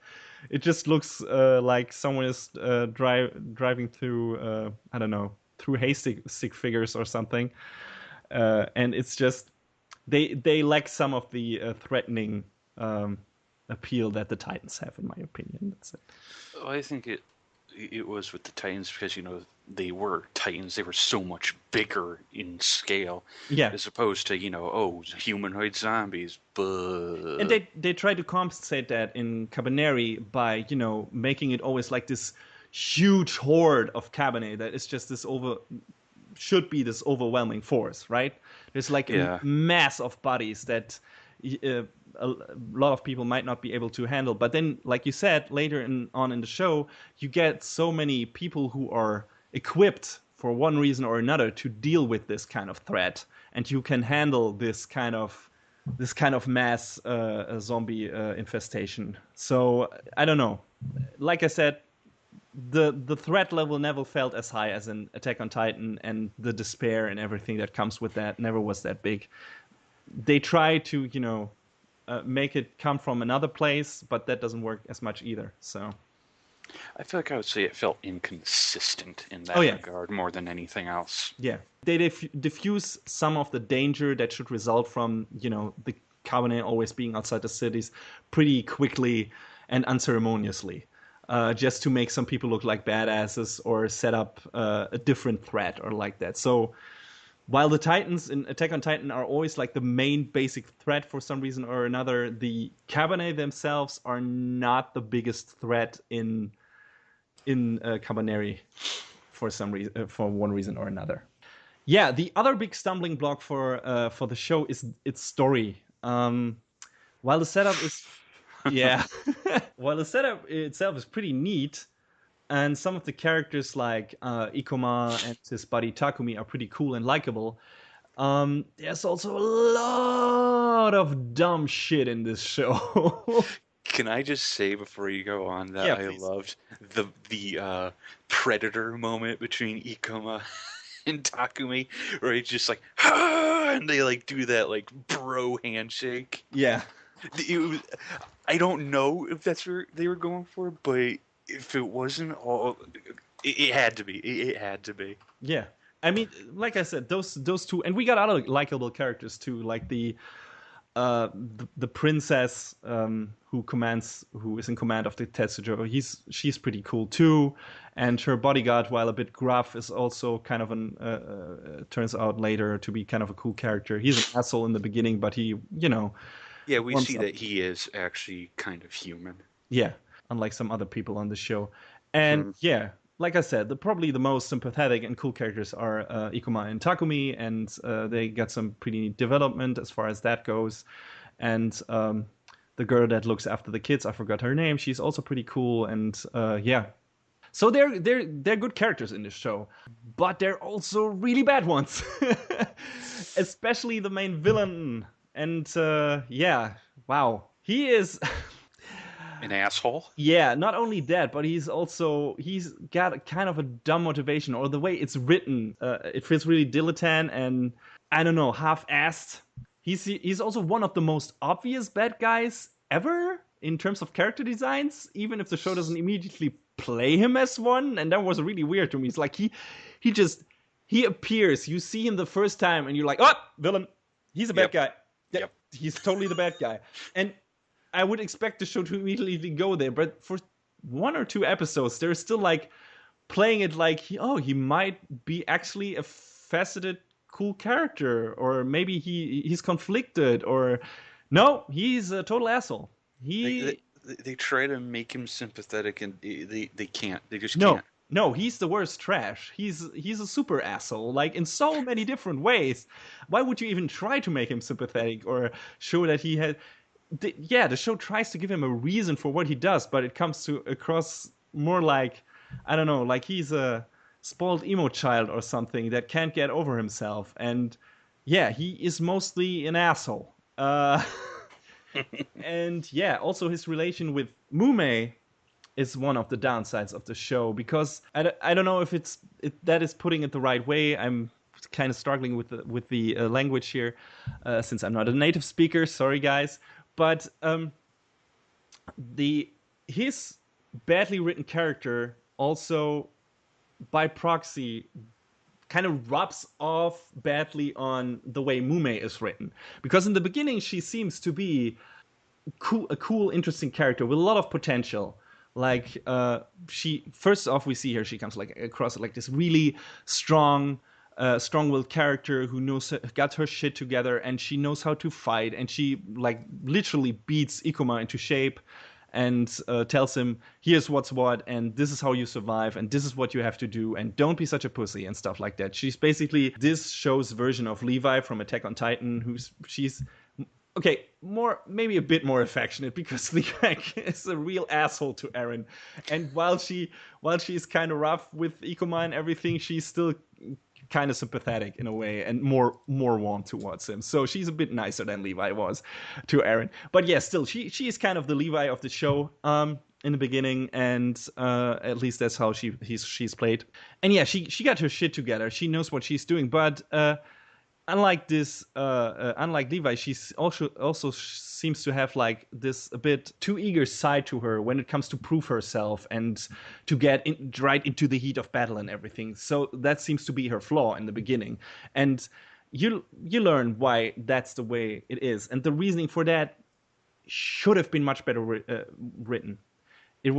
It just looks like someone is driving through, I don't know, through stick figures or something, and it's just they lack some of the threatening appeal that the Titans have, in my opinion. That's it. Well, I think it was with the Titans because they were Titans. They were so much bigger in scale, Yeah, as opposed to humanoid zombies. and But they try to compensate that in Kabaneri by, you know, making it always like this huge horde of Cabernet that is just this should be this overwhelming force, right? There's like a yeah, mass of bodies that a lot of people might not be able to handle. But then, like you said, later on in the show, you get so many people who are equipped for one reason or another to deal with this kind of threat, and you can handle this kind of mass zombie infestation. So I don't know. Like I said, the threat level never felt as high as in Attack on Titan, and the despair and everything that comes with that never was that big. They try to, you know, make it come from another place, but that doesn't work as much either. So, I feel like I would say it felt inconsistent in oh that yeah, regard more than anything else. yeah, they diffuse some of the danger that should result from, you know, the Covenant always being outside the cities pretty quickly and unceremoniously. Just to make some people look like badasses or set up a different threat or like that. So while the Titans in Attack on Titan are always like the main basic threat for some reason or another, the Cabernet themselves are not the biggest threat in Kabaneri for some reason, for one reason or another. Yeah, the other big stumbling block for the show is its story. While the setup is yeah, while the setup itself is pretty neat, and some of the characters like Ikoma and his buddy Takumi are pretty cool and likable. There's also a lot of dumb shit in this show. Can I just say before you go on that Yeah, I please. loved the predator moment between Ikoma and Takumi, where he's just like, ah! And they like do that like bro handshake. Yeah, It was, I don't know if that's what they were going for, but if it wasn't all, it had to be. It had to be. yeah. I mean, like I said, those two, and we got other likable characters too, like the the princess who is in command of the Tetsujo, she's pretty cool too, and her bodyguard, while a bit gruff, is also kind of turns out later to be kind of a cool character. He's an asshole in the beginning, but he, Yeah, we warms see up. that he is actually kind of human. Yeah, unlike some other people on the show. And Hmm. yeah, like I said, probably the most sympathetic and cool characters are Ikuma and Takumi, and they got some pretty development as far as that goes. And the girl that looks after the kids, I forgot her name. She's also pretty cool, and yeah. So they're good characters in this show, but they're also really bad ones, especially the main villain. And yeah, wow, he is. An asshole? Yeah, not only that, but he's got a kind of a dumb motivation, or the way it's written, it feels really dilettante and I don't know, half-assed. He's also one of the most obvious bad guys ever in terms of character designs, even if the show doesn't immediately play him as one, and that was really weird to me. It's like he just he appears, you see him the first time, and you're like, oh, villain, he's a bad Yep. guy. Yep. He's totally the bad guy, and I would expect the show to immediately go there, but for one or two episodes, they're still like playing it like, he might be actually a faceted, cool character, or maybe he's conflicted, or no, he's a total asshole. They, they, He they try to make him sympathetic, and they can't. They just no. can't. No, he's the worst trash. He's a super asshole, like in so many different ways. Why would you even try to make him sympathetic or show that he had the show tries to give him a reason for what he does, but it comes to across more like, I don't know, like he's a spoiled emo child or something that can't get over himself. And yeah, he is mostly an asshole. And yeah, also his relation with Mume is one of the downsides of the show, because I don't know if that is putting it the right way. I'm kind of struggling with the language here, since I'm not a native speaker. Sorry, guys, but the his badly written character also by proxy kind of rubs off badly on the way Mume is written, because in the beginning she seems to be a cool, interesting character with a lot of potential. Like she, first off, we see her. She comes like across like this really strong, strong-willed character who got her shit together, and she knows how to fight, and she like literally beats Ikuma into shape, and tells him, "Here's what's what, and this is how you survive, and this is what you have to do, and don't be such a pussy," and stuff like that. She's basically this show's version of Levi from Attack on Titan. She's okay, maybe a bit more affectionate, because Levi is a real asshole to Eren, and while she's kind of rough with Ikuma and everything, she's still kind of sympathetic in a way and more warm towards him. So she's a bit nicer than Levi was to Eren. But yeah, still she is kind of the Levi of the show in the beginning, and at least that's how she's played. And yeah, she got her shit together. She knows what she's doing, but unlike Levi, she's also seems to have like this a bit too eager side to her when it comes to prove herself and to get right into the heat of battle and everything. So that seems to be her flaw in the beginning, and you learn why that's the way it is, and the reasoning for that should have been much better written. It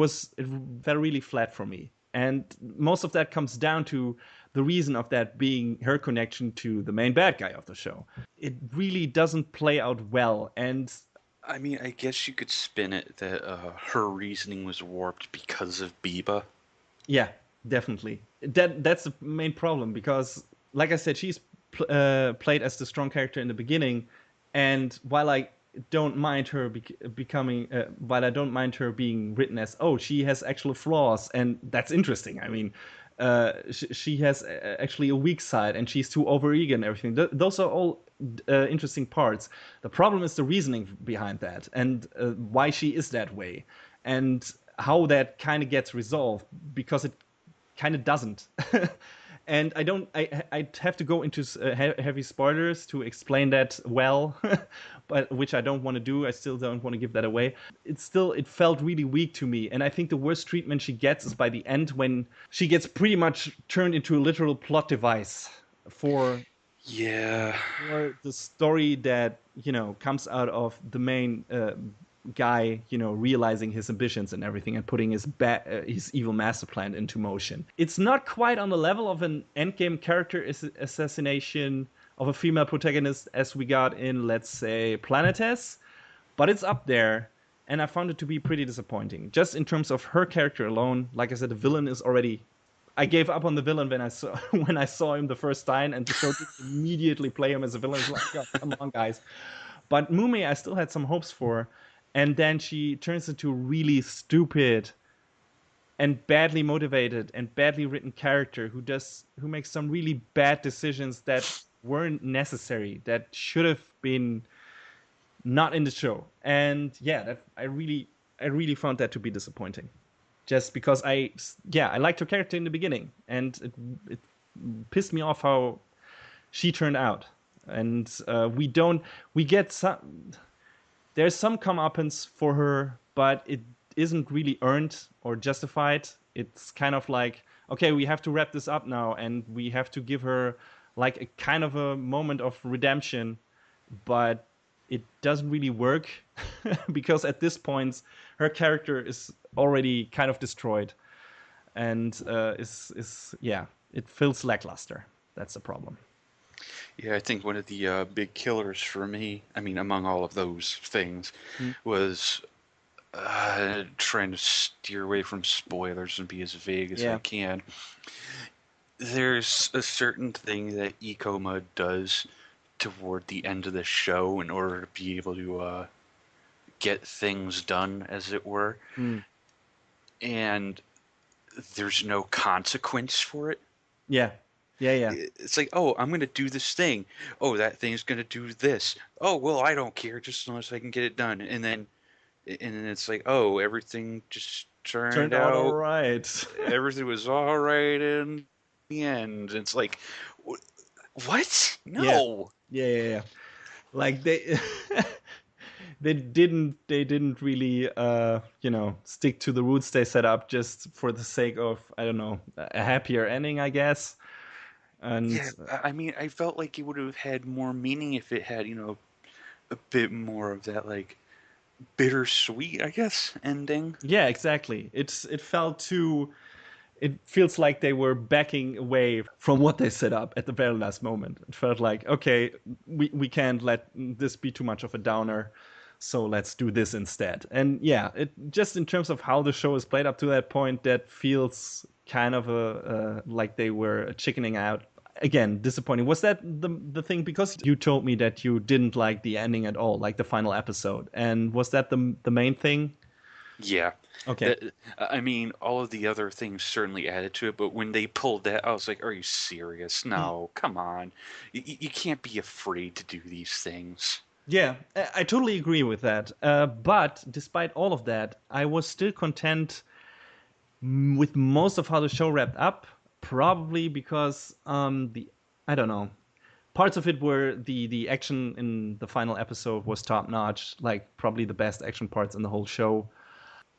felt really flat for me, and most of that comes down to the reason of that being her connection to the main bad guy of the show. It really doesn't play out well, and I mean, I guess you could spin it that her reasoning was warped because of Biba. yeah, definitely that's the main problem, because like I said, she's played as the strong character in the beginning, and while I don't mind her while I don't mind her being written as, oh, she has actual flaws, and that's interesting. I mean, she has actually a weak side, and she's too overeager and everything. Those are all interesting parts. The problem is the reasoning behind that, and why she is that way, and how that kind of gets resolved, because it kind of doesn't. And I'd have to go into heavy spoilers to explain that well, but which I don't want to do. I still don't want to give that away. It felt really weak to me, and I think the worst treatment she gets is by the end, when she gets pretty much turned into a literal plot device for Yeah. the story that comes out of the main guy, realizing his ambitions and everything and putting his evil master plan into motion. It's not quite on the level of an endgame character assassination of a female protagonist as we got in, let's say, Planetes, but it's up there. And I found it to be pretty disappointing. Just in terms of her character alone, like I said, the villain is already. I gave up on the villain when I saw when I saw him the first time, and the show didn't immediately play him as a villain. It's like, God, come on, guys. But Mume, I still had some hopes for, and then she turns into a really stupid and badly motivated and badly written character who makes some really bad decisions that weren't necessary, that should have been not in the show. And yeah, I really found that to be disappointing. Just because I liked her character in the beginning, and it pissed me off how she turned out. And we get some, there's some comeuppance for her, but it isn't really earned or justified. It's kind of like, okay, we have to wrap this up now, and we have to give her like a kind of a moment of redemption, but it doesn't really work because at this point her character is already kind of destroyed, and it feels lackluster. That's the problem. Yeah, I think one of the big killers for me, I mean, among all of those things, was trying to steer away from spoilers and be as vague as I can. There's a certain thing that Ikoma does toward the end of the show in order to be able to get things done, as it were. And there's no consequence for it. Yeah. It's like, oh, I'm going to do this thing. Oh, that thing's going to do this. Oh, well, I don't care, just as long as I can get it done. And then it's like, oh, everything just turned out all right. Everything was all right in the end. It's like, what? No. Yeah. Like they they didn't really stick to the roots they set up just for the sake of, I don't know, a happier ending, I guess. And yeah, I mean, I felt like it would have had more meaning if it had, a bit more of that, like, bittersweet, I guess, ending. Yeah, exactly. It felt too. It feels like they were backing away from what they set up at the very last moment. It felt like, okay, we can't let this be too much of a downer, so let's do this instead. And yeah, it just in terms of how the show is played up to that point, that feels kind of like they were chickening out. Again, disappointing. Was that the thing? Because you told me that you didn't like the ending at all, like the final episode. And was that the main thing? Yeah. Okay. I mean, all of the other things certainly added to it, but when they pulled that, I was like, are you serious? No, come on. You can't be afraid to do these things. Yeah, I totally agree with that. But despite all of that, I was still content with most of how the show wrapped up. Probably because I don't know, parts of it were the action in the final episode was top notch, like probably the best action parts in the whole show.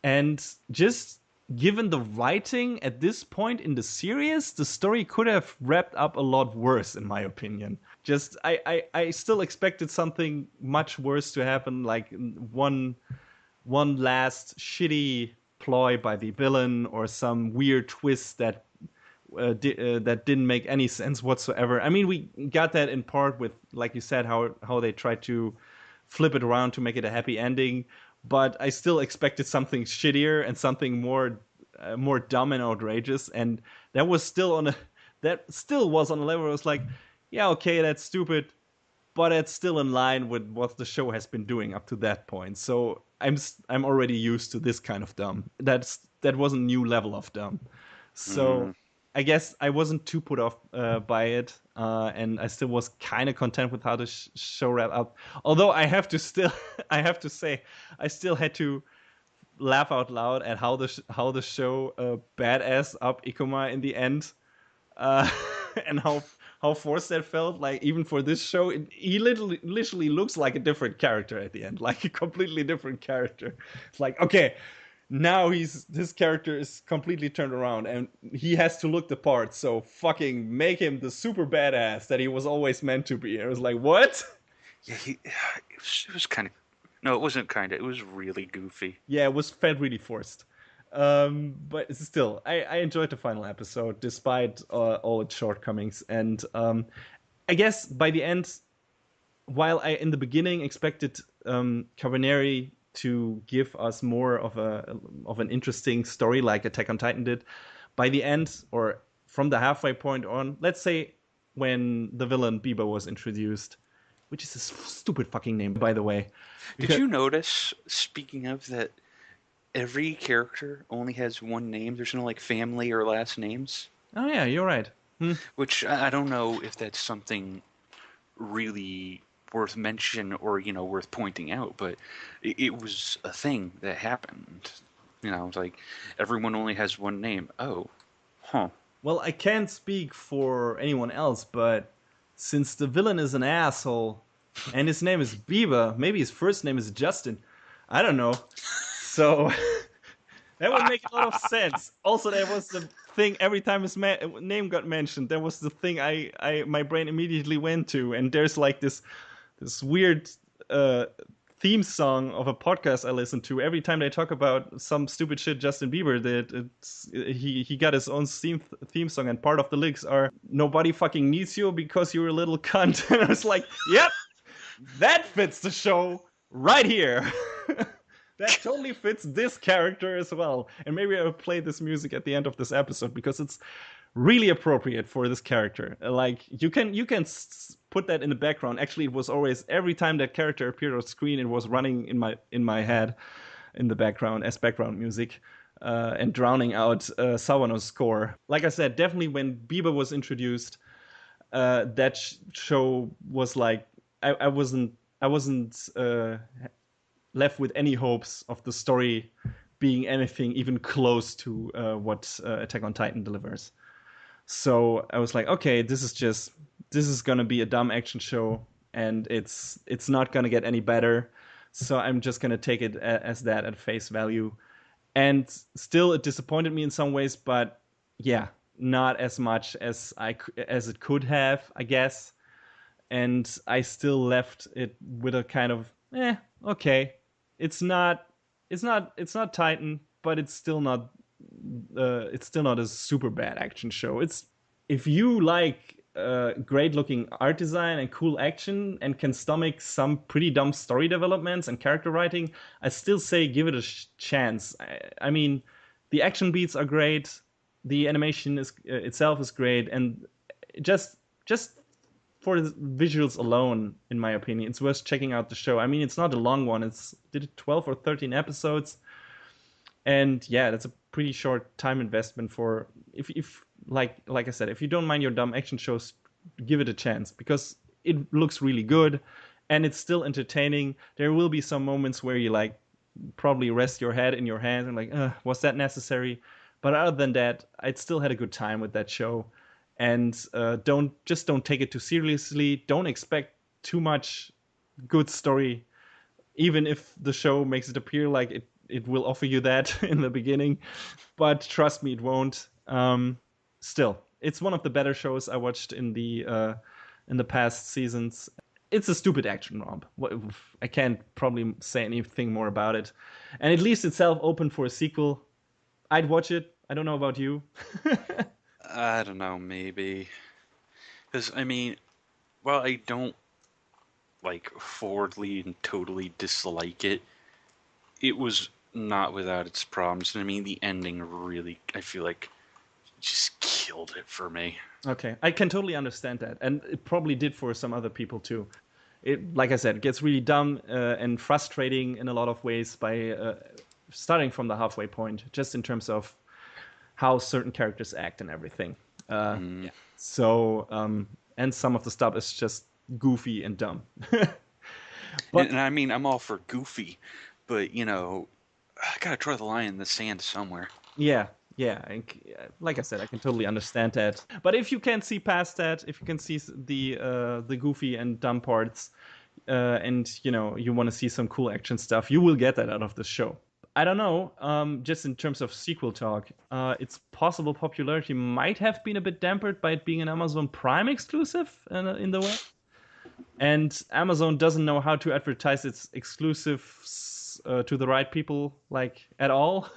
And just given the writing at this point in the series, the story could have wrapped up a lot worse, in my opinion. Just I still expected something much worse to happen, like one last shitty ploy by the villain or some weird twist that didn't make any sense whatsoever. I mean, we got that in part with, like you said, how they tried to flip it around to make it a happy ending. But I still expected something shittier and something more dumb and outrageous. And that was still was on a level where it was like, yeah, okay, that's stupid, but it's still in line with what the show has been doing up to that point. So I'm already used to this kind of dumb. That wasn't a new level of dumb. So I guess I wasn't too put off by it, and I still was kind of content with how the show wrapped up. Although I have to say, I still had to laugh out loud at how the show badass up Ikoma in the end, and how forced that felt. Like, even for this show, he literally looks like a different character at the end, like a completely different character. It's like, okay, now his character is completely turned around and he has to look the part, so fucking make him the super badass that he was always meant to be. And I was like, what? Yeah, it was kind of. No, it wasn't kind of. It was really goofy. Yeah, it was felt really forced. But still, I enjoyed the final episode despite all its shortcomings. And I guess by the end, while I in the beginning expected Kabaneri to give us more of an interesting story like Attack on Titan did, by the end or from the halfway point on, let's say when the villain Biba was introduced, which is a stupid fucking name by the way. Did Because, you notice, speaking of that, every character only has one name? There's no like family or last names, oh yeah, you're right. which I don't know if that's something really worth mention or worth pointing out, but it was a thing that happened. It's like everyone only has one name. Oh, huh. Well, I can't speak for anyone else, but since the villain is an asshole and his name is Bieber, maybe his first name is Justin. I don't know. So that would make a lot of sense. Also, that was the thing every time his name got mentioned. That was the thing my brain immediately went to. And there's like this weird theme song of a podcast I listen to. Every time they talk about some stupid shit Justin Bieber did, he got his own theme song, and part of the lyrics are "Nobody fucking needs you because you're a little cunt." And I was like, "Yep, that fits the show right here." That totally fits this character as well. And maybe I'll play this music at the end of this episode because it's really appropriate for this character. Like you can put that in the background. Actually, it was always every time that character appeared on screen, it was running in my head in the background as background music. And drowning out Sawano's score. Like I said, definitely when Bieber was introduced, that show was like I wasn't left with any hopes of the story being anything even close to what Attack on Titan delivers. So I was like, okay, this is gonna be a dumb action show, and it's not gonna get any better. So I'm just gonna take it as that at face value. And still, it disappointed me in some ways, but yeah, not as much as as it could have, I guess. And I still left it with a kind of okay. It's not Titan, but it's still not a super bad action show. It's if you like great looking art design and cool action and can stomach some pretty dumb story developments and character writing, I still say give it a chance. I mean, the action beats are great, the animation is itself is great, and just for the visuals alone, in my opinion, it's worth checking out the show. I mean, it's not a long one. Did it 12 or 13 episodes? And yeah, that's a pretty short time investment for if like I said, if you don't mind your dumb action shows, give it a chance because it looks really good and it's still entertaining. There will be some moments where you like probably rest your head in your hands and like, was that necessary? But other than that, I still had a good time with that show. And don't take it too seriously. Don't expect too much good story, even if the show makes it appear like it will offer you that in the beginning. But trust me, it won't. Still, it's one of the better shows I watched in the past seasons. It's a stupid action romp. I can't probably say anything more about it. And it leaves itself open for a sequel. I'd watch it. I don't know about you. I don't know, maybe. Because, I mean, while I don't, like, forwardly and totally dislike it, it was not without its problems. And I mean, the ending really, I feel like, just killed it for me. Okay, I can totally understand that. And it probably did for some other people too. It, like I said, gets really dumb and frustrating in a lot of ways by starting from the halfway point, just in terms of how certain characters act and everything. Yeah. So, and some of the stuff is just goofy and dumb. But, and I mean, I'm all for goofy, but, I gotta draw the line in the sand somewhere. Yeah, like I said, I can totally understand that. But if you can see past that, if you can see the goofy and dumb parts, and you want to see some cool action stuff, you will get that out of the show. I don't know. Just in terms of sequel talk, its possible popularity might have been a bit dampened by it being an Amazon Prime exclusive in the West. And Amazon doesn't know how to advertise its exclusives to the right people, like, at all.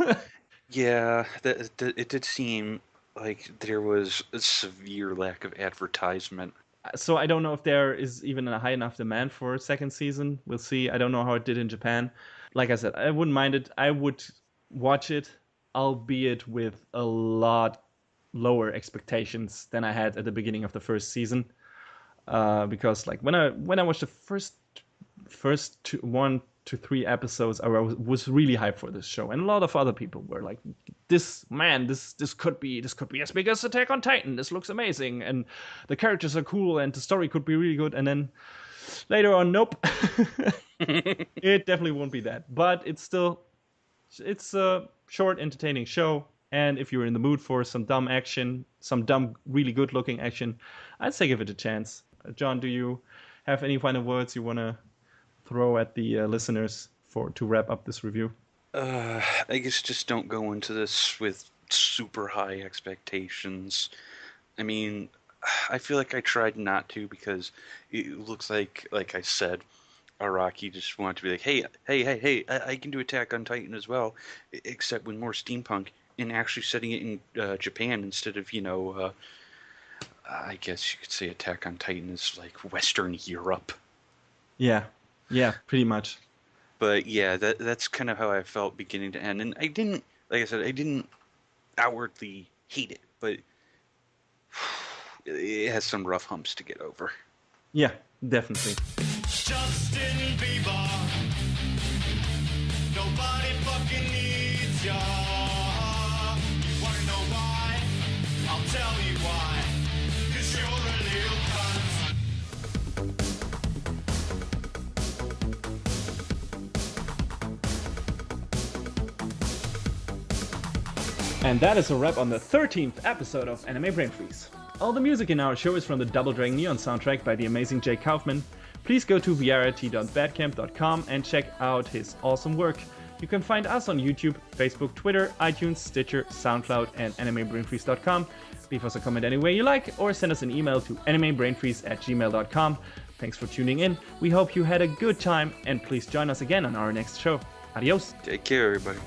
Yeah, it did seem like there was a severe lack of advertisement. So I don't know if there is even a high enough demand for a second season. We'll see. I don't know how it did in Japan. Like I said, I wouldn't mind it. I would watch it, albeit with a lot lower expectations than I had at the beginning of the first season. Because like when I watched the first 1 to 3 episodes, I was really hyped for this show, and a lot of other people were like, "This could be as big as Attack on Titan. This looks amazing, and the characters are cool, and the story could be really good." And then later on, nope, it definitely won't be that. But it's a short, entertaining show, and if you're in the mood for some dumb action, some dumb, really good-looking action, I'd say give it a chance. John, do you have any final words you want to throw at the listeners to wrap up this review? I guess just don't go into this with super high expectations. I mean, I feel like I tried not to because it looks like I said, Araki just wanted to be like, hey, I can do Attack on Titan as well, except with more steampunk, and actually setting it in Japan instead of, I guess you could say Attack on Titan is like Western Europe. Yeah, pretty much. But yeah, that's kind of how I felt beginning to end. And I didn't, like I said, I didn't outwardly hate it, but it has some rough humps to get over. Yeah, definitely. Justin Bieber, nobody fucking needs ya. You wanna know why? I'll tell you why. 'Cause you're a little cunt. And that is a wrap on the 13th episode of Anime Brain Freeze. All the music in our show is from the Double Dragon Neon soundtrack by the amazing Jake Kaufman. Please go to vrt.badcamp.com and check out his awesome work. You can find us on YouTube, Facebook, Twitter, iTunes, Stitcher, SoundCloud, and animebrainfreeze.com. Leave us a comment any way you like, or send us an email to animebrainfreeze@gmail.com. Thanks for tuning in. We hope you had a good time, and please join us again on our next show. Adios. Take care, everybody.